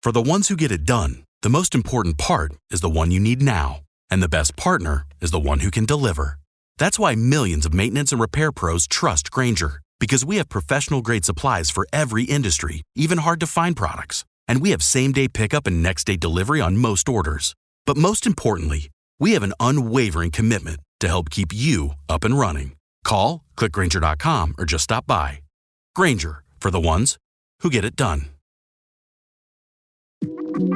For the ones who get it done, the most important part is the one you need now. And the best partner is the one who can deliver. That's why millions of maintenance and repair pros trust Grainger, because we have professional-grade supplies for every industry, even hard-to-find products. And we have same-day pickup and next-day delivery on most orders. But most importantly, we have an unwavering commitment to help keep you up and running. Call, click Grainger.com, or just stop by. Grainger, for the ones who get it done. With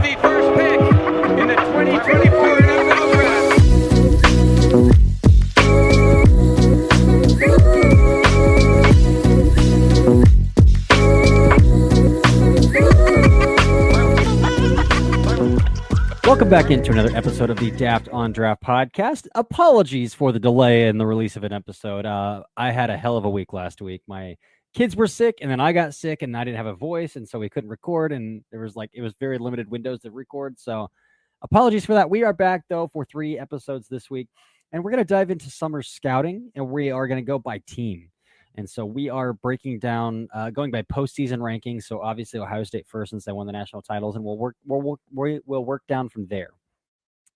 the first pick in the 2024 NFL Draft. Welcome back into another episode of the Daft on Draft podcast. Apologies for the delay in the release of an episode. I had a hell of a week last week. My kids were sick, and then I got sick, and I didn't have a voice, and so we couldn't record, and it was very limited windows to record. So apologies for that. We are back though for 3 episodes this week, and we're going to dive into summer scouting, and we are going to go by team. And so we are breaking down, going by postseason rankings. So obviously Ohio State first, since they won the national titles, and we'll work down from there.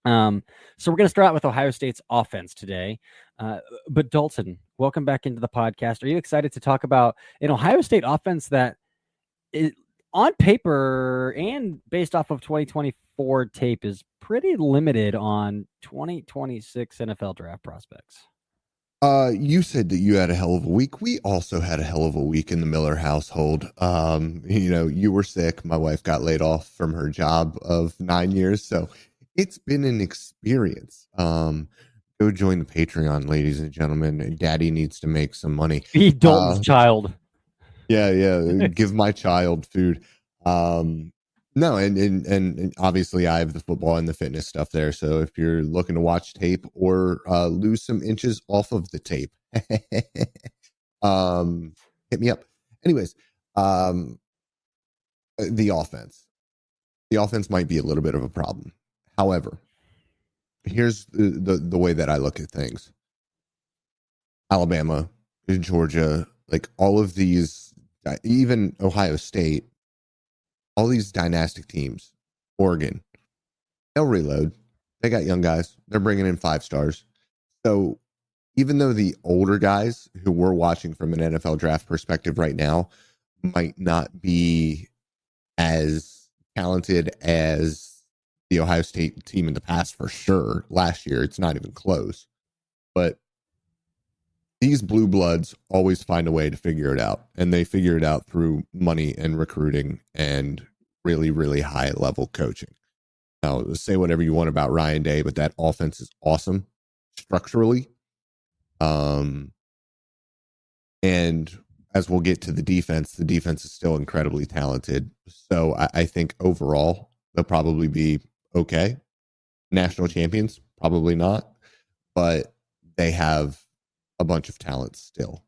So we're going to start out with Ohio State's offense today. But Dalton, welcome back into the podcast. Are you excited to talk about an Ohio State offense that is, on paper and based off of 2024 tape, is pretty limited on 2026 NFL draft prospects? You said that you had a hell of a week. We also had a hell of a week in the Miller household. You were sick. My wife got laid off from her job of 9 years. So it's been an experience. Go join the Patreon, ladies and gentlemen. Daddy needs to make some money. Feed Dalton's child. Yeah. Give my child food. No, and obviously I have the football and the fitness stuff there. So if you're looking to watch tape or lose some inches off of the tape, hit me up. Anyways, the offense might be a little bit of a problem. However, here's the way that I look at things. Alabama, Georgia, like all of these, even Ohio State, all these dynastic teams, Oregon, they'll reload. They got young guys. They're bringing in 5 stars. So even though the older guys who we're watching from an NFL draft perspective right now might not be as talented as the Ohio State team in the past, for sure. Last year, it's not even close. But these blue bloods always find a way to figure it out, and they figure it out through money and recruiting and really, really high level coaching. Now, say whatever you want about Ryan Day, but that offense is awesome structurally. And as we'll get to the defense is still incredibly talented. So I think overall they'll probably be okay. National champions, probably not, but they have a bunch of talent still.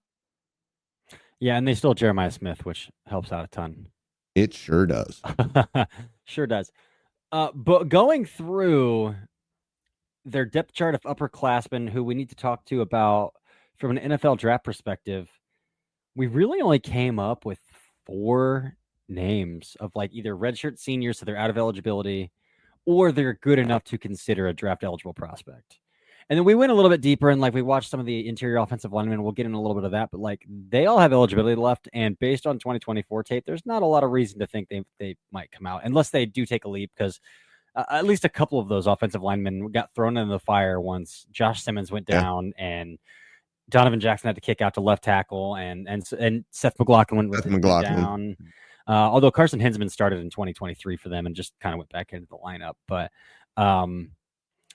Yeah, and they still Jeremiah Smith, which helps out a ton. It sure does. Sure does. But going through their depth chart of upperclassmen who we need to talk to about from an NFL draft perspective, we really only came up with 4 names of like either redshirt seniors, so they're out of eligibility, or they're good enough to consider a draft eligible prospect. And then we went a little bit deeper and like we watched some of the interior offensive linemen. We'll get into a little bit of that, but like they all have eligibility left. And based on 2024 tape, there's not a lot of reason to think they might come out unless they do take a leap, because at least a couple of those offensive linemen got thrown into the fire once Josh Simmons went down and Donovan Jackson had to kick out to left tackle and Seth McLaughlin went down. Although Carson Hinsman started in 2023 for them and just kind of went back into the lineup. But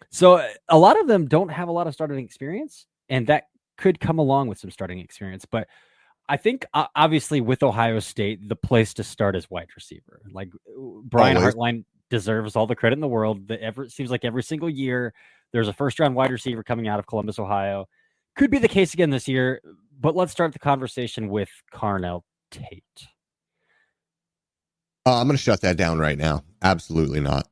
so a lot of them don't have a lot of starting experience, and that could come along with some starting experience. But I think obviously with Ohio State, the place to start is wide receiver. Like Brian Hartline deserves all the credit in the world. It seems like every single year there's a first-round wide receiver coming out of Columbus, Ohio. Could be the case again this year, but let's start the conversation with Carnell Tate. I'm going to shut that down right now. Absolutely not.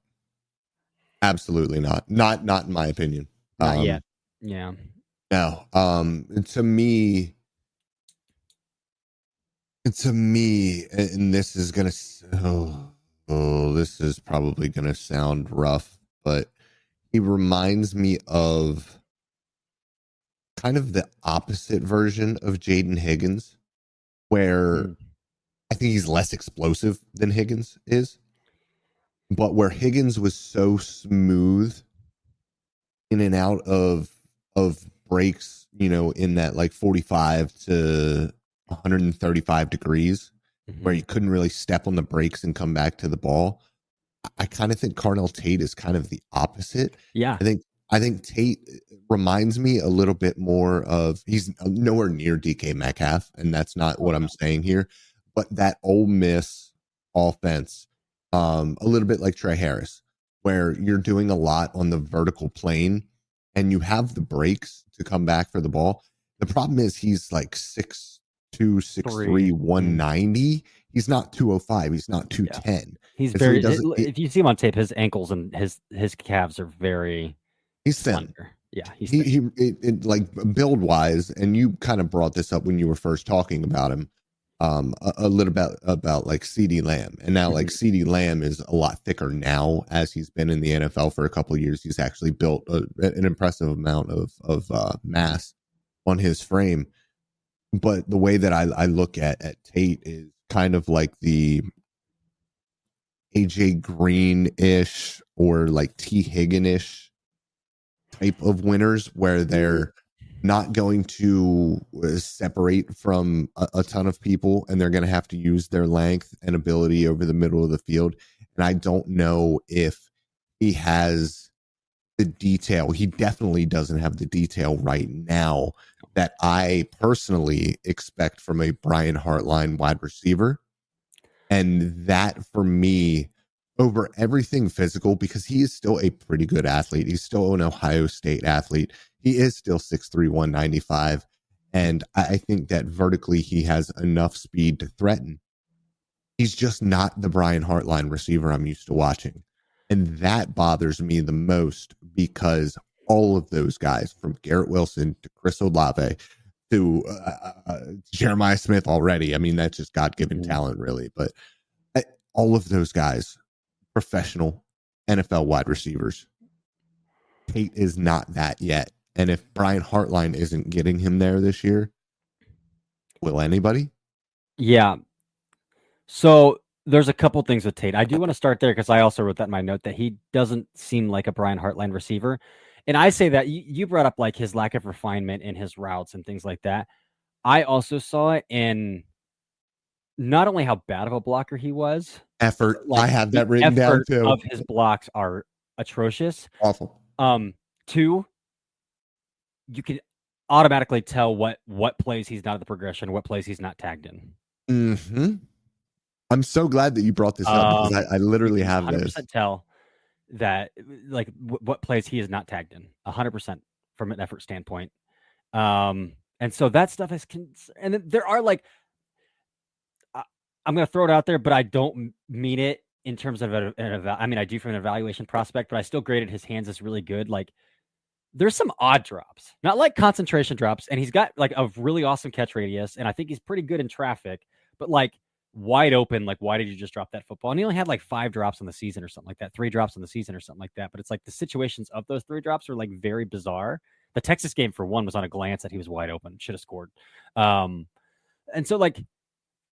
Absolutely not. Not in my opinion. Not yet. Yeah. No. To me, And to me, and this is gonna, this is probably gonna sound rough, but he reminds me of kind of the opposite version of Jaden Higgins, where I think he's less explosive than Higgins is, but where Higgins was so smooth in and out of breaks, in that like 45 to 135 degrees, where you couldn't really step on the brakes and come back to the ball. I kind of think Carnell Tate is kind of the opposite. Yeah. I think Tate reminds me a little bit more of, he's nowhere near DK Metcalf, and that's not what I'm saying here, but that Ole Miss offense, a little bit like Trey Harris, where you're doing a lot on the vertical plane and you have the breaks to come back for the ball. The problem is he's like 6'2", 6'3", 190. He's not 205. He's not 210. Yeah. He's and very. So if you see him on tape, his ankles and his calves are very. He's thin. Slender. Yeah, he's thin. He like build wise, and you kind of brought this up when you were first talking about him, a little bit about like CeeDee Lamb, and now like CeeDee Lamb is a lot thicker now as he's been in the NFL for a couple of years. He's actually built an impressive amount of mass on his frame. But the way that I look at Tate is kind of like the AJ Green-ish or like T. Higgin-ish type of winners, where they're not going to separate from a ton of people, and they're going to have to use their length and ability over the middle of the field. And I don't know if he has the detail. He definitely doesn't have the detail right now that I personally expect from a Brian Hartline wide receiver. And that for me, over everything physical, because he is still a pretty good athlete. He's still an Ohio State athlete. He is still 6'3", 195. And I think that vertically he has enough speed to threaten. He's just not the Brian Hartline receiver I'm used to watching. And that bothers me the most, because all of those guys, from Garrett Wilson to Chris Olave to Jeremiah Smith already, I mean, that's just God-given talent, really. But all of those guys, professional NFL wide receivers. Tate is not that yet. And if Brian Hartline isn't getting him there this year, will anybody? Yeah. So there's a couple things with Tate. I do want to start there because I also wrote that in my note that he doesn't seem like a Brian Hartline receiver. And I say that you brought up like his lack of refinement in his routes and things like that. I also saw it in not only how bad of a blocker he was. Effort. Like, I have that written down too. Of his blocks are atrocious. Awful. 2, you can automatically tell what plays he's not in the progression, what plays he's not tagged in. Mm-hmm. I'm so glad that you brought this up, because I literally have 100% this. Tell that like what plays he is not tagged in 100% from an effort standpoint. And so that stuff is, and there are like, I'm going to throw it out there, but I don't mean it in terms of I mean, I do from an evaluation prospect, but I still graded his hands as really good. Like, there's some odd drops, not like concentration drops. And he's got like a really awesome catch radius. And I think he's pretty good in traffic, but like wide open, like, why did you just drop that football? And he only had like 5 drops on the season or something like that, 3 drops on the season or something like that. But it's like the situations of those 3 drops are like very bizarre. The Texas game, for one, was on a glance that he was wide open, should have scored. And so like,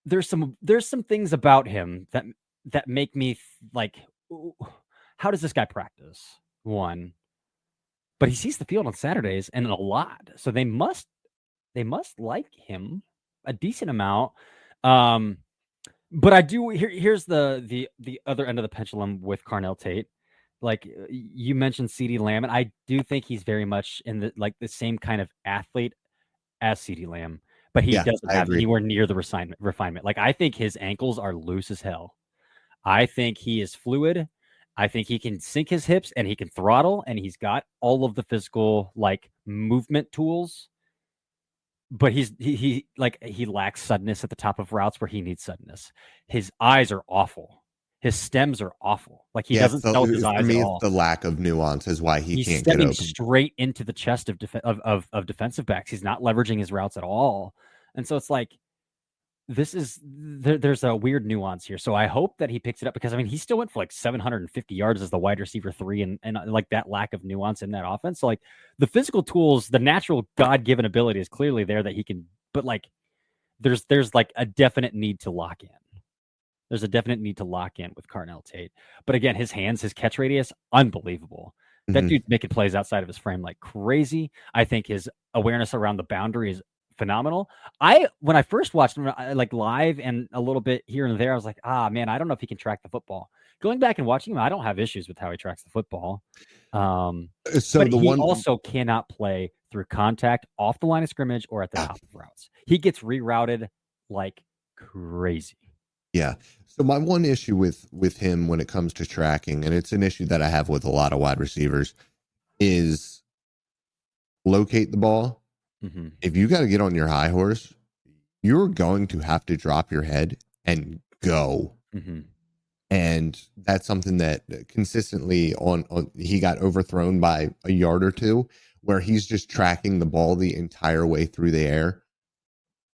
there's some things about him that make me like, how does this guy practice? One, but he sees the field on Saturdays and a lot, so they must like him a decent amount. But I do here's the other end of the pendulum with Carnell Tate. Like you mentioned CeeDee Lamb, and I do think he's very much in the same kind of athlete as CeeDee Lamb. But he doesn't have anywhere near the refinement. Like, I think his ankles are loose as hell. I think he is fluid. I think he can sink his hips and he can throttle, and he's got all of the physical like movement tools. But he lacks suddenness at the top of routes where he needs suddenness. His eyes are awful. His stems are awful. Like, he doesn't tell his eyes for me, at all. The lack of nuance is why he's can't stepping get open. Straight into the chest of defensive backs. He's not leveraging his routes at all. And so it's like, there's a weird nuance here. So I hope that he picks it up because I mean he still went for like 750 yards as the wide receiver 3 and like that lack of nuance in that offense. So like the physical tools, the natural God-given ability is clearly there that he can, but like there's like a definite need to lock in. There's a definite need to lock in with Carnell Tate. But again, his hands, his catch radius, unbelievable. That dude's making plays outside of his frame like crazy. I think his awareness around the boundary is phenomenal. When I first watched him like live and a little bit here and there, I was like, man, I don't know if he can track the football. Going back and watching him, I don't have issues with how he tracks the football. So but he also cannot play through contact off the line of scrimmage or at the top of routes. He gets rerouted like crazy. Yeah. So my one issue with him when it comes to tracking, and it's an issue that I have with a lot of wide receivers, is locate the ball. Mm-hmm. If you got to get on your high horse, you're going to have to drop your head and go. Mm-hmm. And that's something that consistently he got overthrown by a yard or two, where he's just tracking the ball the entire way through the air.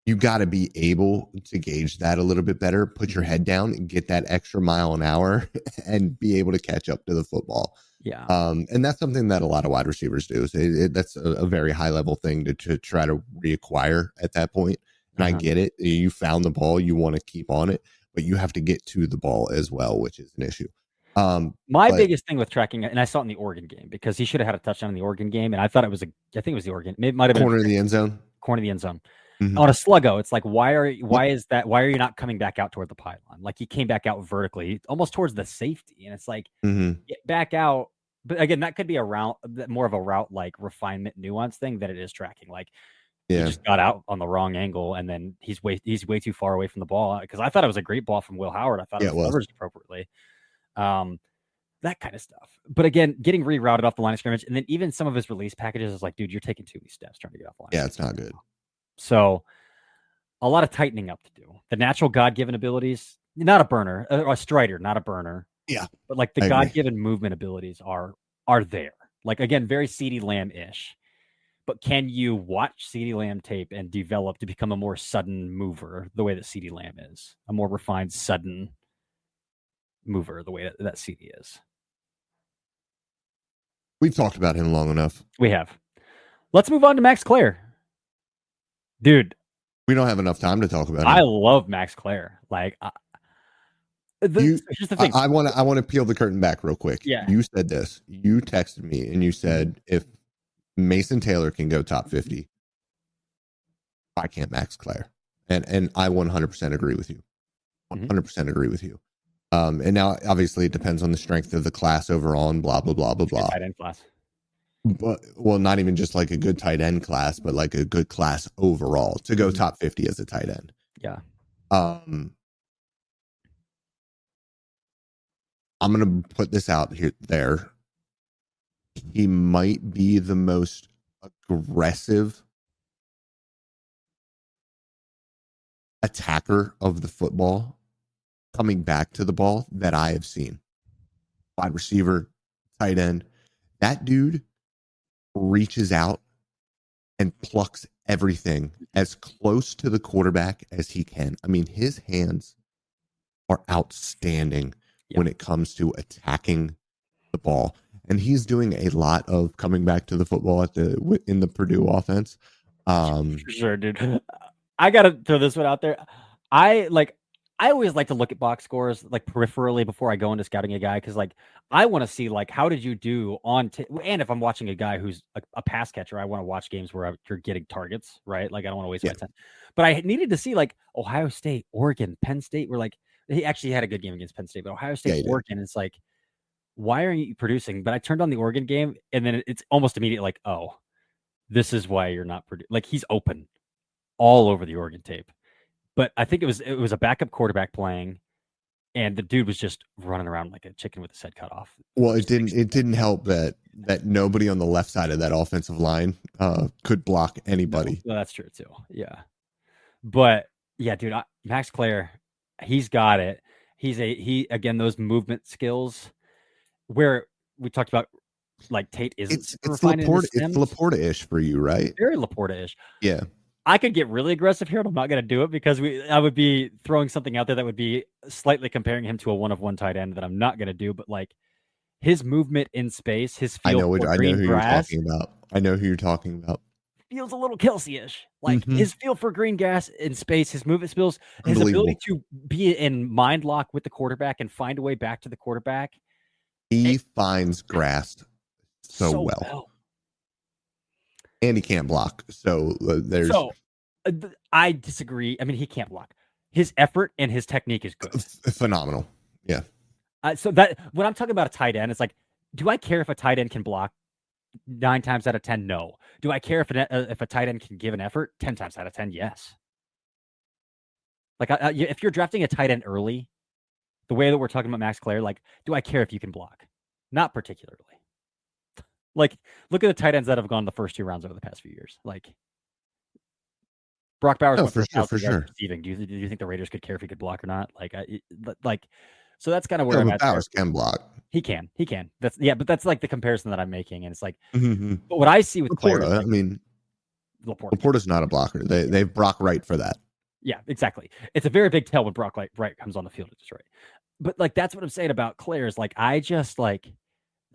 You got to be able to gauge that a little bit better, put your head down and get that extra mile an hour and be able to catch up to the football. Yeah. And that's something that a lot of wide receivers do. So that's a very high level thing to try to reacquire at that point. And I get it. You found the ball, you want to keep on it, but you have to get to the ball as well, which is an issue. My biggest thing with tracking, and I saw it in the Oregon game because he should have had a touchdown in the Oregon game. And I thought I think it was the Oregon. It might have been corner of the end zone. Corner of the end zone. Mm-hmm. On a sluggo, it's like why are you not coming back out toward the pylon? Like he came back out vertically, almost towards the safety, and it's like get back out. But again, that could be more of a route like refinement nuance thing than it is tracking. Like he just got out on the wrong angle, and then he's way too far away from the ball. Because I thought it was a great ball from Will Howard. I thought it was leveraged appropriately. That kind of stuff. But again, getting rerouted off the line of scrimmage, and then even some of his release packages is like, dude, you're taking too many steps trying to get off the line. Yeah, it's not good. So a lot of tightening up to do. The natural God-given abilities, not a burner, a strider, not a burner. Yeah. But like the God-given movement abilities are there. Like, again, very CeeDee Lamb-ish. But can you watch CeeDee Lamb tape and develop to become a more sudden mover the way that CeeDee Lamb is? A more refined, sudden mover the way that CeeDee is. We've talked about him long enough. We have. Let's move on to Max Klare. Dude, we don't have enough time to talk about him. I love Max Klare. Like, here's the thing. I want to peel the curtain back real quick. Yeah. You said this. You texted me and you said, if Mason Taylor can go top 50, why can't Max Klare? And I 100% agree with you. 100% agree with you. And now, obviously, it depends on the strength of the class overall and blah, blah, blah, blah, blah. Tight end class. But not even just like a good tight end class, but like a good class overall to go top 50 as a tight end. Yeah. I'm going to put this out there. He might be the most aggressive attacker of the football coming back to the ball that I have seen. Wide receiver, tight end. That dude reaches out and plucks everything as close to the quarterback as he can. I mean, his hands are outstanding when it comes to attacking the ball. And he's doing a lot of coming back to the football in the Purdue offense. Sure, dude. I got to throw this one out there. I always like to look at box scores like peripherally before I go into scouting a guy because like I want to see like how did you do on and if I'm watching a guy who's a pass catcher, I want to watch games where you're getting targets, right? Like I don't want to waste my time. But I needed to see like Ohio State, Oregon, Penn State were like he actually had a good game against Penn State, but Ohio State, Oregon, it's like why aren't you producing? But I turned on the Oregon game and then it's almost immediate like, oh, this is why you're not producing. Like he's open all over the Oregon tape. But I think it was a backup quarterback playing, and the dude was just running around like a chicken with his head cut off. Well, it didn't help that nobody on the left side of that offensive line could block anybody. No, that's true too. Yeah, but yeah, dude, Max Klare, he's got it. He again those movement skills where we talked about like Tate isn't it's Laporta-ish for you, right? Very Laporta-ish. Yeah. I could get really aggressive here, and I'm not going to do it because I would be throwing something out there that would be slightly comparing him to a 1-of-1 tight end that I'm not going to do. But like his movement in space, his feel for green grass. I know who you're talking about. Feels a little Kelsey-ish. Like Mhm. his feel for green grass in space, his movement skills, his ability to be in mind lock with the quarterback and find a way back to the quarterback. He finds grass so well. And he can't block. So there's. So I disagree. I mean, he can't block. His effort and his technique is good. Phenomenal. Yeah. So that when I'm talking about a tight end, it's like, do I care if a tight end can block 9 times out of 10? No. Do I care if a tight end can give an effort 10 times out of 10? Yes. Like if you're drafting a tight end early, the way that we're talking about Max Klare, like, do I care if you can block? Not particularly. Like, look at the tight ends that have gone the first 2 rounds over the past few years. Like, Brock Bowers went for sure. Receiving. Do you think the Raiders could care if he could block or not? So that's kind of where I'm at. Bowers can block. He can. But that's like the comparison that I'm making, and it's like, but what I see with Klare, I mean, Laporta's not a blocker. They've Brock Wright for that. Yeah, exactly. It's a very big tell when Brock Wright comes on the field at Detroit. But like that's what I'm saying about Klare is like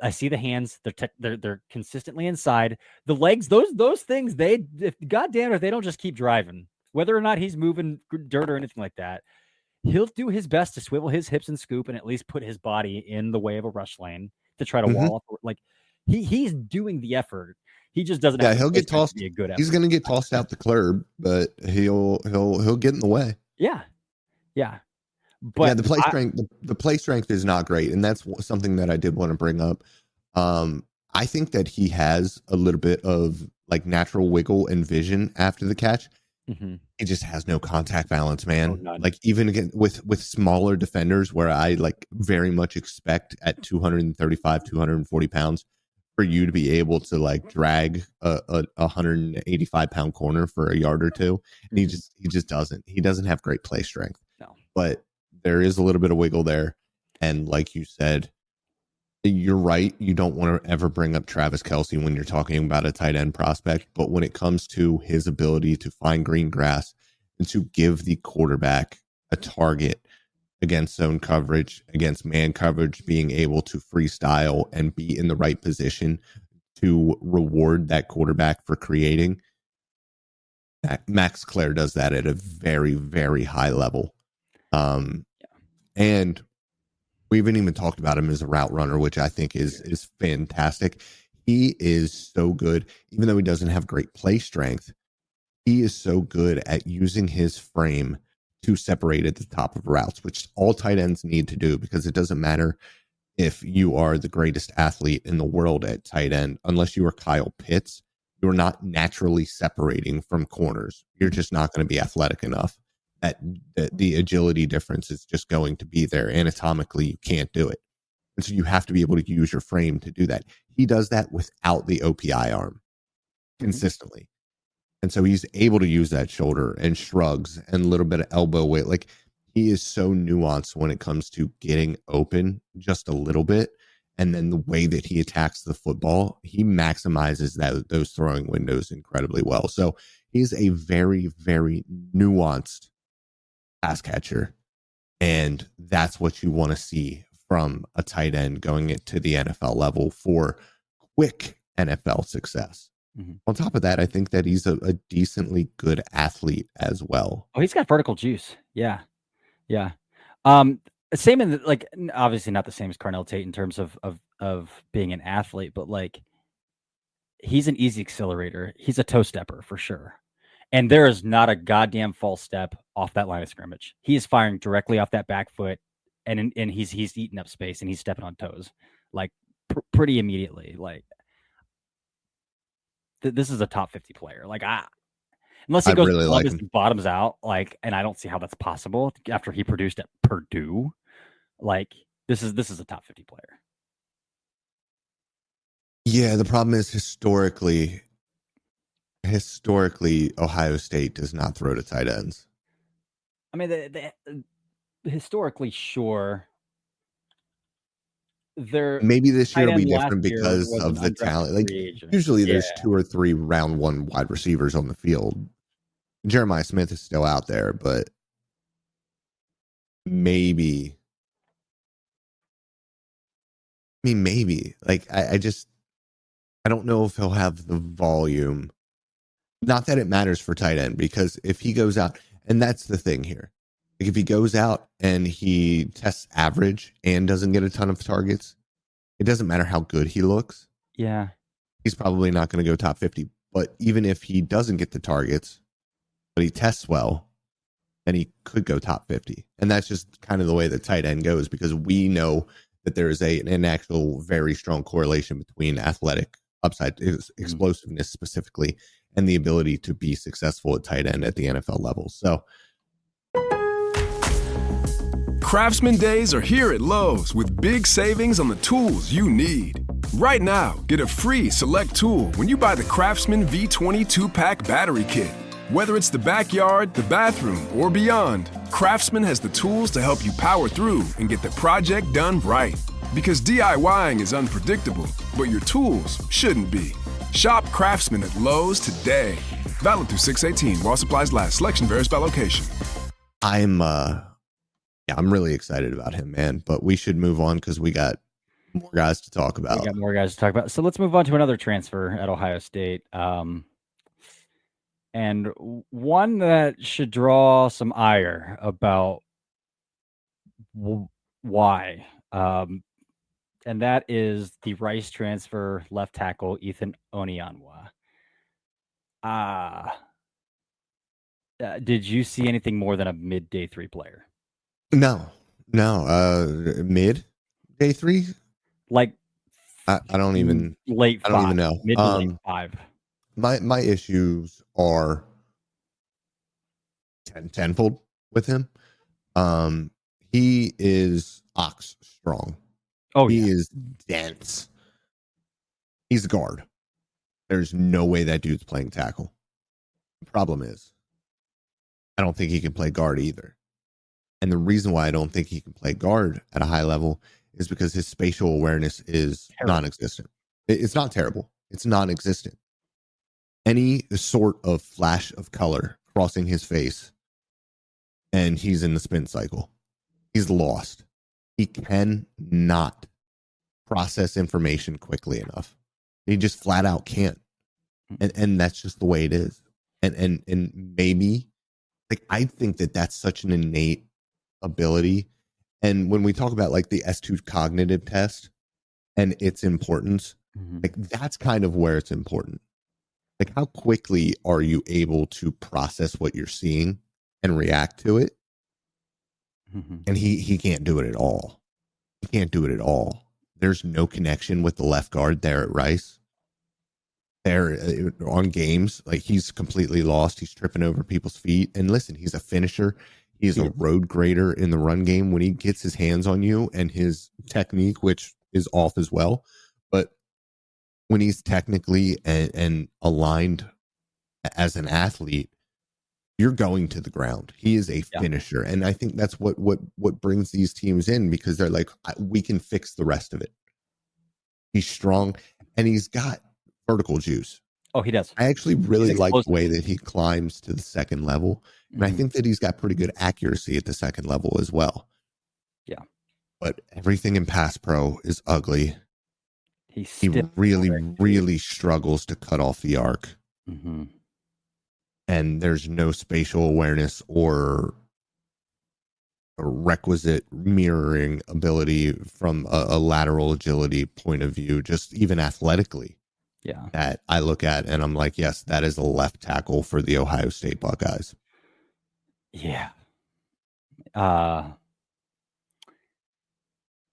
I see the hands. They're consistently inside. The legs, those things. Goddamn, if they don't just keep driving, whether or not he's moving dirt or anything like that, he'll do his best to swivel his hips and scoop and at least put his body in the way of a rush lane to try to wall up. Like he's doing the effort. He just doesn't. Yeah, he'll get tossed. Be a good effort. He's going to get tossed out the curb, but he'll get in the way. Yeah. But yeah, the play strength is not great, and that's something that I did want to bring up. I think that he has a little bit of like natural wiggle and vision after the catch. Mm-hmm. He just has no contact balance, man. Like even again with smaller defenders, where I like very much expect at 235, 240 pounds for you to be able to like drag a 185-pound corner for a yard or two, and he just doesn't. He doesn't have great play strength. No, but there is a little bit of wiggle there, and like you said, you're right. You don't want to ever bring up Travis Kelce when you're talking about a tight end prospect, but when it comes to his ability to find green grass and to give the quarterback a target against zone coverage, against man coverage, being able to freestyle and be in the right position to reward that quarterback for creating, Max Klare does that at a very, very high level. And we haven't even talked about him as a route runner, which I think is fantastic. He is so good, even though he doesn't have great play strength. He is so good at using his frame to separate at the top of routes, which all tight ends need to do, because it doesn't matter if you are the greatest athlete in the world at tight end. Unless you are Kyle Pitts, you're not naturally separating from corners. You're just not going to be athletic enough. The agility difference is just going to be there. Anatomically, you can't do it. And so you have to be able to use your frame to do that. He does that without the OPI arm consistently. And so he's able to use that shoulder and shrugs and a little bit of elbow weight. Like he is so nuanced when it comes to getting open just a little bit. And then the way that he attacks the football, he maximizes those throwing windows incredibly well. So he's a very, very nuanced pass catcher, and that's what you want to see from a tight end going into the NFL level for quick NFL success. On top of that, I think that he's a decently good athlete as well. Oh, he's got vertical juice. Yeah. Same in like obviously not the same as Carnell Tate in terms of being an athlete, but like he's an easy accelerator. He's a toe stepper for sure. And there is not a goddamn false step off that line of scrimmage. He is firing directly off that back foot, and he's eating up space, and he's stepping on toes, like pretty immediately. Like this is a top 50 player. Like unless he goes really like and bottoms out, like, and I don't see how that's possible after he produced at Purdue. Like this is a top 50 player. Yeah, the problem is historically, Ohio State does not throw to tight ends. I mean, historically, sure. Maybe this year will be different because of the talent. Like usually, there's 2 or 3 round 1 wide receivers on the field. Jeremiah Smith is still out there, but maybe. I mean, maybe. Like, I don't know if he'll have the volume. Not that it matters for tight end, because if he goes out, and that's the thing here. Like, if he goes out and he tests average and doesn't get a ton of targets, it doesn't matter how good he looks. Yeah. He's probably not going to go top 50. But even if he doesn't get the targets, but he tests well, then he could go top 50. And that's just kind of the way the tight end goes, because we know that there is an actual very strong correlation between athletic upside, explosiveness specifically, and the ability to be successful at tight end at the NFL level. So, Craftsman Days are here at Lowe's with big savings on the tools you need. Right now, get a free select tool when you buy the Craftsman V20 2-pack battery kit. Whether it's the backyard, the bathroom, or beyond, Craftsman has the tools to help you power through and get the project done right. Because DIYing is unpredictable, but your tools shouldn't be. Shop Craftsman at Lowe's today. Valid through 6/18 while supplies last. Selection varies by location. I'm really excited about him, man. But we should move on because we got more guys to talk about. We got more guys to talk about. So let's move on to another transfer at Ohio State. And one that should draw some ire about why. And that is the Rice transfer left tackle, Ethan Onyanwa. Did you see anything more than a mid day 3 player? No. Mid day 3? Like, I don't even late 5. I don't even know. Mid to late 5. My issues are tenfold with him. He is ox strong. Oh, he is dense. He's a guard. There's no way that dude's playing tackle. The problem is, I don't think he can play guard either. And the reason why I don't think he can play guard at a high level is because his spatial awareness is non-existent. It's not terrible. It's non-existent. Any sort of flash of color crossing his face, and he's in the spin cycle. He's lost. He cannot process information quickly enough. He just flat out can't. And that's just the way it is. And maybe, like, I think that that's such an innate ability. And when we talk about like the S2 cognitive test and its importance, like that's kind of where it's important. Like, how quickly are you able to process what you're seeing and react to it? And he can't do it at all. He can't do it at all. There's no connection with the left guard there at Rice. There on games, like, he's completely lost. He's tripping over people's feet. And listen, he's a finisher. He's a road grader in the run game when he gets his hands on you, and his technique, which is off as well. But when he's technically and aligned as an athlete, you're going to the ground. He is a finisher. And I think that's what brings these teams in, because they're like, we can fix the rest of it. He's strong and he's got vertical juice. Oh, he does. I actually really like the way that he climbs to the second level. And I think that he's got pretty good accuracy at the second level as well. Yeah. But everything in pass pro is ugly. He really, really struggles to cut off the arc. And there's no spatial awareness or a requisite mirroring ability from a lateral agility point of view, just even athletically. Yeah. That I look at and I'm like, yes, that is a left tackle for the Ohio State Buckeyes. Yeah.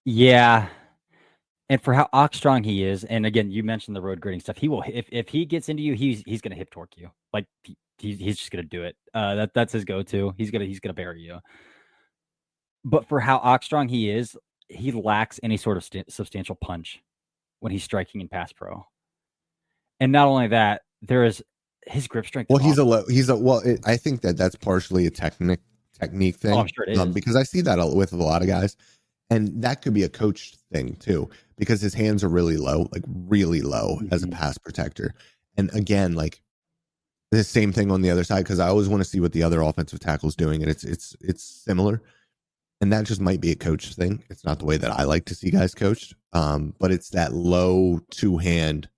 Yeah. And for how ox strong he is, and again, you mentioned the road grading stuff. He will, if he gets into you, he's gonna hip torque you. Like, he's just gonna do it. That's his go-to. He's gonna bury you. But for how ox strong he is, he lacks any sort of substantial punch when he's striking in pass pro. And not only that, there is his grip strength. Well, I think that's partially a technique thing. Oh, I'm sure it is. Because I see that with a lot of guys, and that could be a coach thing too, because his hands are really low as a pass protector. And again, like, The same thing on the other side, because I always want to see what the other offensive tackle is doing, and it's similar. And that just might be a coach thing. It's not the way that I like to see guys coached. But it's that low two-hand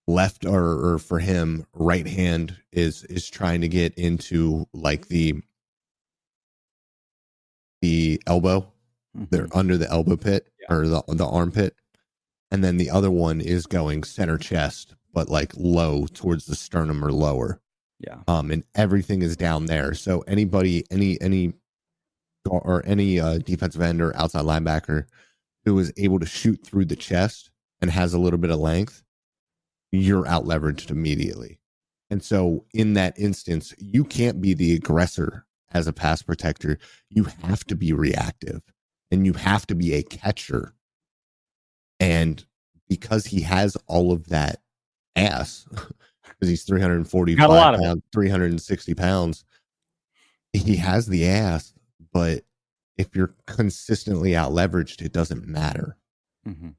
left, or for him, right hand is trying to get into like the elbow. They're under the elbow pit, or the armpit. And then the other one is going center chest, but like low towards the sternum or lower. Yeah. And everything is down there. So anybody, any defensive end or outside linebacker who is able to shoot through the chest and has a little bit of length, you're out leveraged immediately. And so in that instance, you can't be the aggressor as a pass protector. You have to be reactive, and you have to be a catcher. And because he has all of that ass, because he's 345 pounds, 360 pounds, he has the ass. But if you're consistently out leveraged, it doesn't matter. Mm-hmm.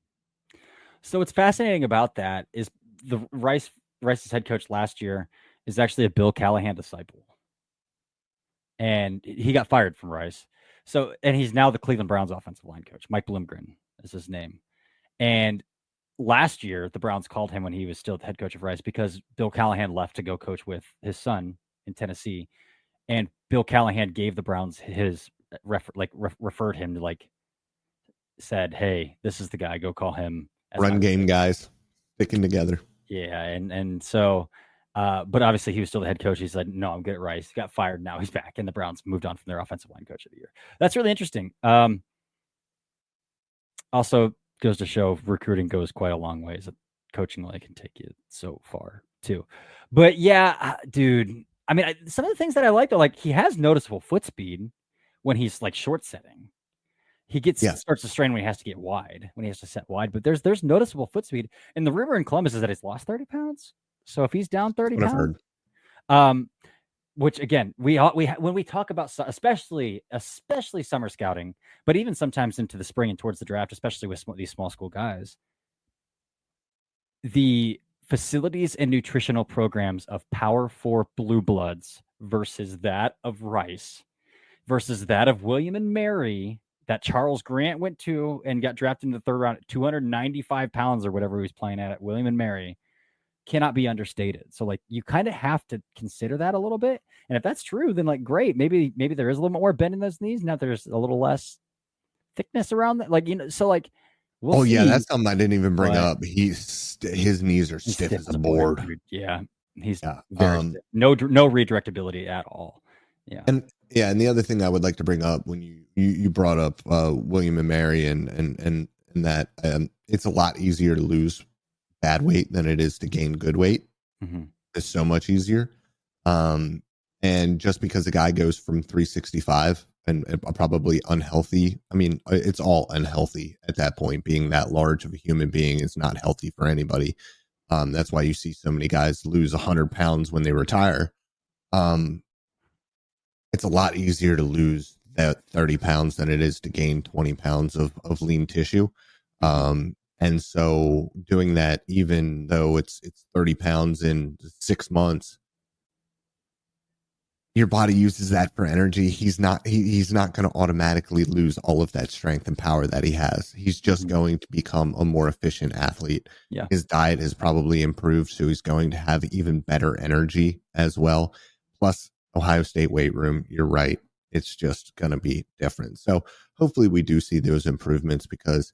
So what's fascinating about that is the Rice's head coach last year is actually a Bill Callahan disciple, and he got fired from Rice. So, and he's now the Cleveland Browns offensive line coach. Mike Bloomgren is his name. And last year, the Browns called him when he was still the head coach of Rice, because Bill Callahan left to go coach with his son in Tennessee. And Bill Callahan gave the Browns his referred him to, like, said, hey, this is the guy, go call him. Run game guys sticking together. Yeah. And so, but obviously he was still the head coach. He said, no, I'm good at Rice. He got fired. Now he's back, and the Browns moved on from their offensive line coach of the year. That's really interesting. Also goes to show recruiting goes quite a long ways. Coaching only can take you so far too. But yeah, dude, I mean, some of the things that I like are, like, he has noticeable foot speed when he's like short setting. He starts to strain when he has to get wide, when he has to set wide. But there's noticeable foot speed. And the rumor in Columbus is that he's lost 30 pounds. So if he's down 30 pounds, which again, when we talk about, especially summer scouting, but even sometimes into the spring and towards the draft, especially with these small school guys, the facilities and nutritional programs of Power 4 Blue Bloods versus that of Rice versus that of William and Mary that Charles Grant went to and got drafted in the third round at 295 pounds or whatever he was playing at William and Mary cannot be understated. So, like, you kind of have to consider that a little bit. And if that's true, then, like, great. Maybe there is a little bit more bend in those knees. Now there's a little less thickness around that. Like, so, like, we'll see. Yeah, that's something I didn't even bring up. His knees are stiff as a board. Yeah. He's very stiff. No redirectability at all. Yeah. And the other thing I would like to bring up when you brought up William and Mary and that it's a lot easier to lose bad weight than it is to gain good weight. Mm-hmm. It's so much easier. And just because a guy goes from 365 and probably unhealthy, I mean, it's all unhealthy at that point. Being that large of a human being is not healthy for anybody. That's why you see so many guys lose 100 pounds when they retire. It's a lot easier to lose that 30 pounds than it is to gain 20 pounds of lean tissue. And so doing that, even though it's 30 pounds in 6 months, your body uses that for energy. He's not going to automatically lose all of that strength and power that he has. He's just going to become a more efficient athlete. Yeah. His diet has probably improved, so he's going to have even better energy as well. Plus, Ohio State weight room, you're right. It's just going to be different. So hopefully we do see those improvements, because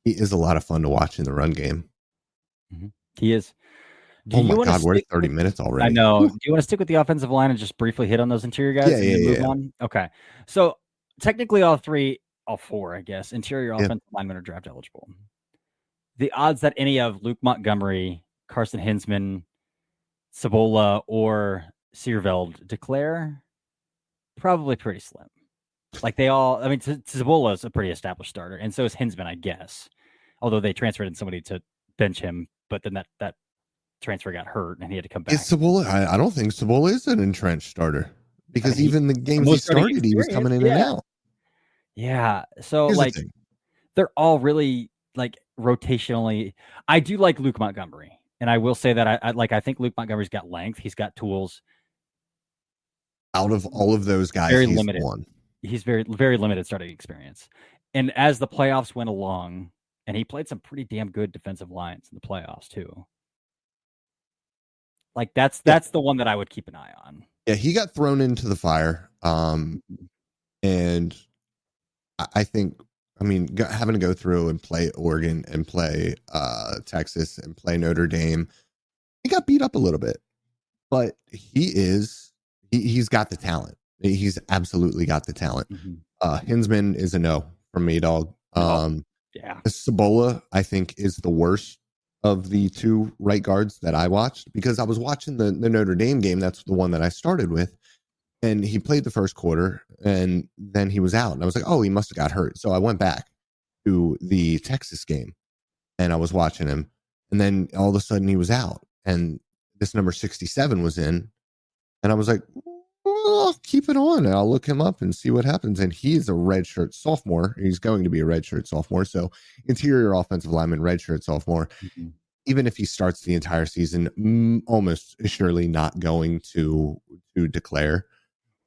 he is a lot of fun to watch in the run game. Mm-hmm. He is. Oh my God, we're at 30 minutes already. I know. Do you want to stick with the offensive line and just briefly hit on those interior guys? Yeah. On? Okay. So technically all four, I guess, interior offensive linemen are draft eligible. The odds that any of Luke Montgomery, Carson Hinsman, Cibola, or Searveld declare, probably pretty slim. Like, they all, I mean, Cibola is a pretty established starter, and so is Hinsman, I guess. Although they transferred in somebody to bench him, but then that transfer got hurt and he had to come back. Is Cibola? I don't think Cibola is an entrenched starter, because even the games he started, he was coming in and out. Yeah. So Here's they're all really like rotationally. I do like Luke Montgomery. And I will say that I think Luke Montgomery's got length. He's got tools. Out of all of those guys, Very he's limited. one. He's very, very limited starting experience. And as the playoffs went along, and he played some pretty damn good defensive lines in the playoffs too. Like that's the one that I would keep an eye on. Yeah, he got thrown into the fire. And I think, I mean, having to go through and play Oregon and play Texas and play Notre Dame, he got beat up a little bit. But he's got the talent. He's absolutely got the talent. Hinsman is a no from me, dog. Yeah. Cibola, I think, is the worst of the two right guards that I watched, because I was watching the Notre Dame game. That's the one that I started with. And he played the first quarter and then he was out. And I was like, oh, he must have got hurt. So I went back to the Texas game and I was watching him. And then all of a sudden he was out. And this number 67 was in. And I was like, oh, keep it on. And I'll look him up and see what happens. And he's a redshirt sophomore. He's going to be a redshirt sophomore. So interior offensive lineman, redshirt sophomore. Even if he starts the entire season, almost surely not going to declare.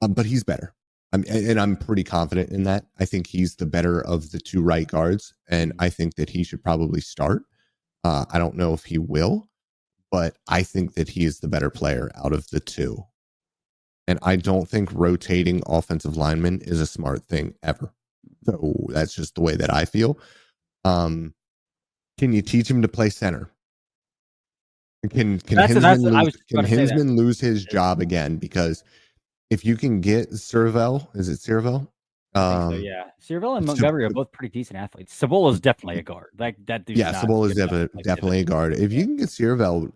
But he's better. And I'm pretty confident in that. I think he's the better of the two right guards. And I think that he should probably start. I don't know if he will, but I think that he is the better player out of the two. And I don't think rotating offensive linemen is a smart thing ever. So that's just the way that I feel. Can you teach him to play center? Can Hinsman lose his job again? Because if you can get Cervell, is it Cervell? Yeah. Cervell and Montgomery are both pretty decent athletes. Cibola is definitely a guard. Like that dude. Yeah, Cibola is definitely a guard. If you can get Cervell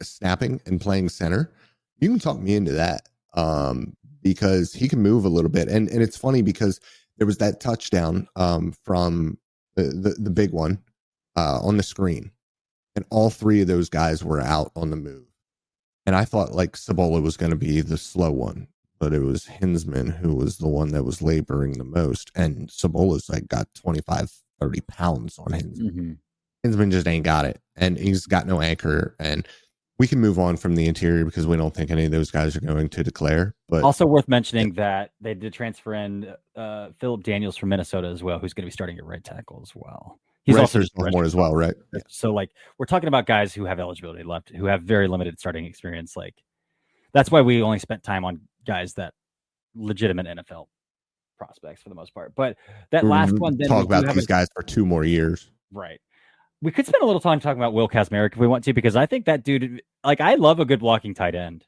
snapping and playing center, you can talk me into that. Because he can move a little bit. And it's funny because there was that touchdown from the big one on the screen. And all three of those guys were out on the move. And I thought like Cibola was going to be the slow one, but it was Hinsman who was the one that was laboring the most. And Cibola's like got 25, 30 pounds on Hinsman. Hinsman just ain't got it. And he's got no anchor. And we can move on from the interior because we don't think any of those guys are going to declare. But also worth mentioning that they did transfer in Philip Daniels from Minnesota as well, who's going to be starting at right tackle as well. He's also more as well, right? Yeah. So like we're talking about guys who have eligibility left, who have very limited starting experience. Like that's why we only spent time on guys that legitimate NFL prospects for the most part. But that last one, then talk about these guys for 2 more years, right? We could spend a little time talking about Will Kazmarek if we want to, because I think that dude, like, I love a good blocking tight end.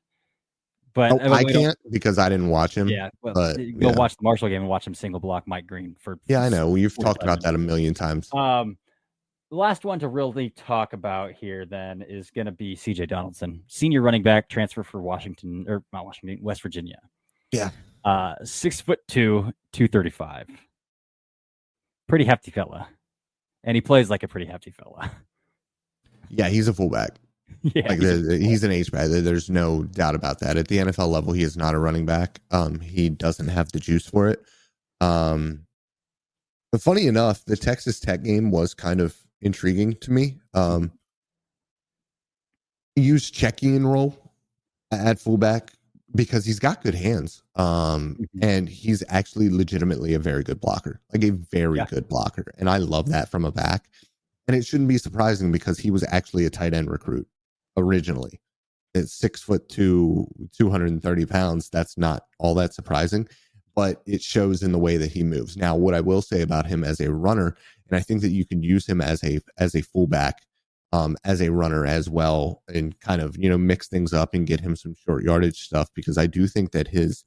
But I can't because I didn't watch him. Yeah, well, go watch the Marshall game and watch him single block Mike Green for. Yeah, I know. You've talked about that a million times. The last one to really talk about here then is going to be C.J. Donaldson, senior running back, transfer for West Virginia. Yeah, 6'2", 235. Pretty hefty fella, and he plays like a pretty hefty fella. Yeah, he's a fullback. Yeah, like he's an H-back. There's no doubt about that. At the NFL level, he is not a running back. He doesn't have the juice for it. But funny enough, the Texas Tech game was kind of intriguing to me. He used checking and roll at fullback because he's got good hands. And he's actually legitimately a very good blocker, like a very good blocker. And I love that from a back. And it shouldn't be surprising because he was actually a tight end recruit originally. At 6'2", 230 pounds, that's not all that surprising, but it shows in the way that he moves. Now, what I will say about him as a runner, and I think that you can use him as a fullback, as a runner as well, and kind of, mix things up and get him some short yardage stuff, because I do think that his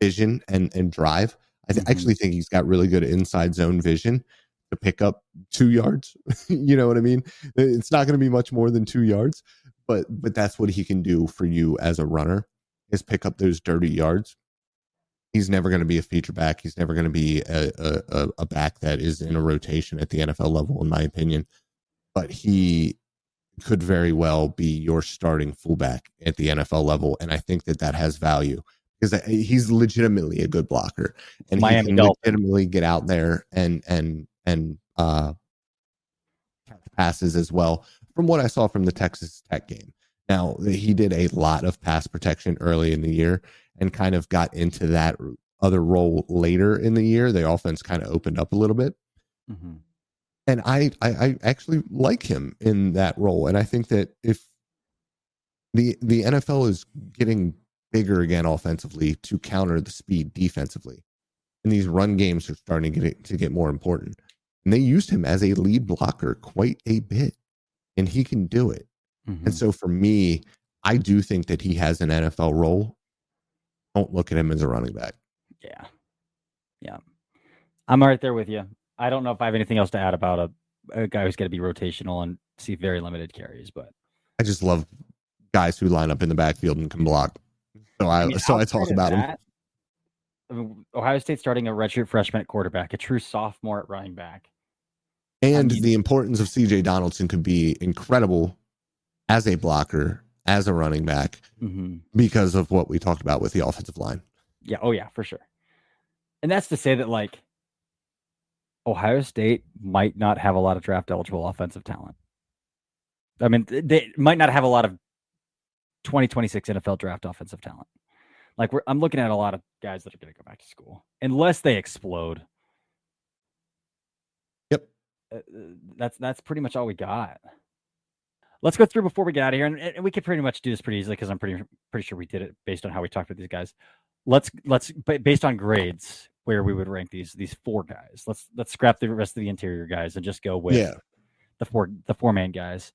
vision and drive, I actually think he's got really good inside zone vision to pick up 2 yards. You know what I mean? It's not going to be much more than 2 yards, but that's what he can do for you as a runner, is pick up those dirty yards. He's never going to be a feature back. He's never going to be a back that is in a rotation at the NFL level, in my opinion. But he could very well be your starting fullback at the NFL level, and I think that has value because he's legitimately a good blocker, and he can legitimately get out there and catch passes as well from what I saw from the Texas Tech game. Now, he did a lot of pass protection early in the year and kind of got into that other role later in the year. The offense kind of opened up a little bit. Mm-hmm. And I actually like him in that role. And I think that if the NFL is getting bigger again offensively to counter the speed defensively, and these run games are starting to get more important. And they used him as a lead blocker quite a bit, and he can do it. Mm-hmm. And so for me, I do think that he has an NFL role. Don't look at him as a running back. Yeah. I'm right there with you. I don't know if I have anything else to add about a guy who's going to be rotational and see very limited carries, but I just love guys who line up in the backfield and can block. So I talk about him. I mean, Ohio State starting a redshirt freshman at quarterback, a true sophomore at running back. And the importance of C.J. Donaldson could be incredible as a blocker, as a running back, because of what we talked about with the offensive line. Yeah. Oh, yeah, for sure. And that's to say that, like, Ohio State might not have a lot of draft eligible offensive talent. I mean, they might not have a lot of 2026 NFL draft offensive talent. Like, I'm looking at a lot of guys that are going to go back to school unless they explode. Yep. That's pretty much all we got. Let's go through before we get out of here, and we could pretty much do this pretty easily because I'm pretty sure we did it based on how we talked with these guys. Let's based on grades where we would rank these four guys. Let's scrap the rest of the interior guys and just go with the four main guys.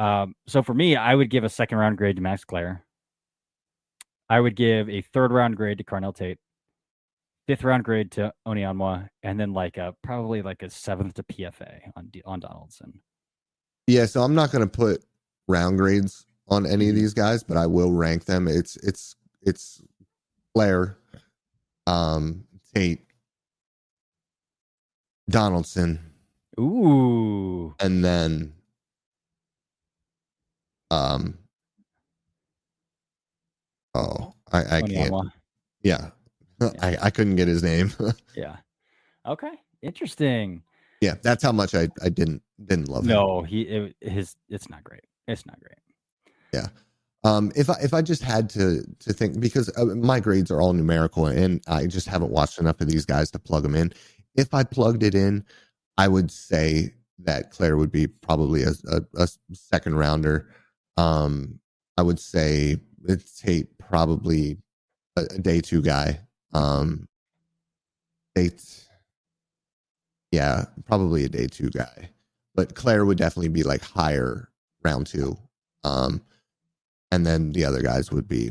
So for me, I would give a second round grade to Max Klare. I would give a third round grade to Carnell Tate, fifth round grade to Onyeonwa, and then probably a seventh to PFA on Donaldson. Yeah, so I'm not going to put round grades on any of these guys, but I will rank them. It's Klare, Tate, Donaldson. Ooh. And then I can't. Yeah. I couldn't get his name. Yeah. Okay. Interesting. Yeah, that's how much I didn't love him. No, it's not great. It's not great. Yeah. If I just had to think, because my grades are all numerical and I just haven't watched enough of these guys to plug them in. If I plugged it in, I would say that Klare would be probably a second rounder. I would say Tate probably a day two guy. Tate, yeah, probably a day two guy. But Klare would definitely be higher round two. And then the other guys would be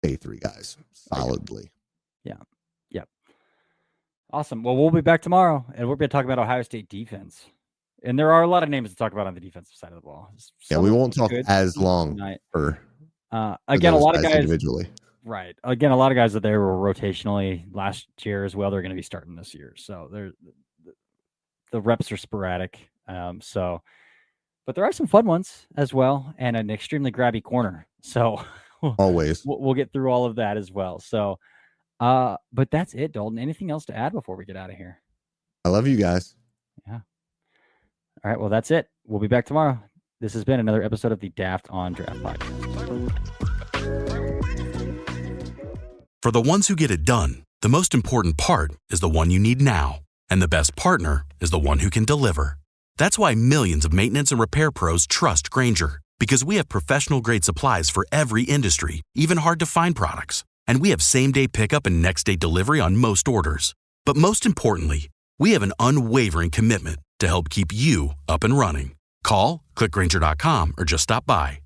day three guys solidly. Yeah. Yep. Awesome. Well, we'll be back tomorrow and we're going to talk about Ohio State defense. And there are a lot of names to talk about on the defensive side of the ball. Yeah, we won't talk as long for again, a lot of guys individually. Right. Again, a lot of guys that they were rotationally last year as well. They're going to be starting this year. So the reps are sporadic. But there are some fun ones as well, and an extremely grabby corner. So always we'll get through all of that as well. So, but that's it, Dalton. Anything else to add before we get out of here? I love you guys. Yeah. All right. Well, that's it. We'll be back tomorrow. This has been another episode of the Daft on Draft podcast. For the ones who get it done, the most important part is the one you need now. And the best partner is the one who can deliver. That's why millions of maintenance and repair pros trust Grainger, because we have professional-grade supplies for every industry, even hard-to-find products. And we have same-day pickup and next-day delivery on most orders. But most importantly, we have an unwavering commitment to help keep you up and running. Call, click Grainger.com, or just stop by.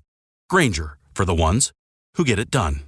Grainger, for the ones who get it done.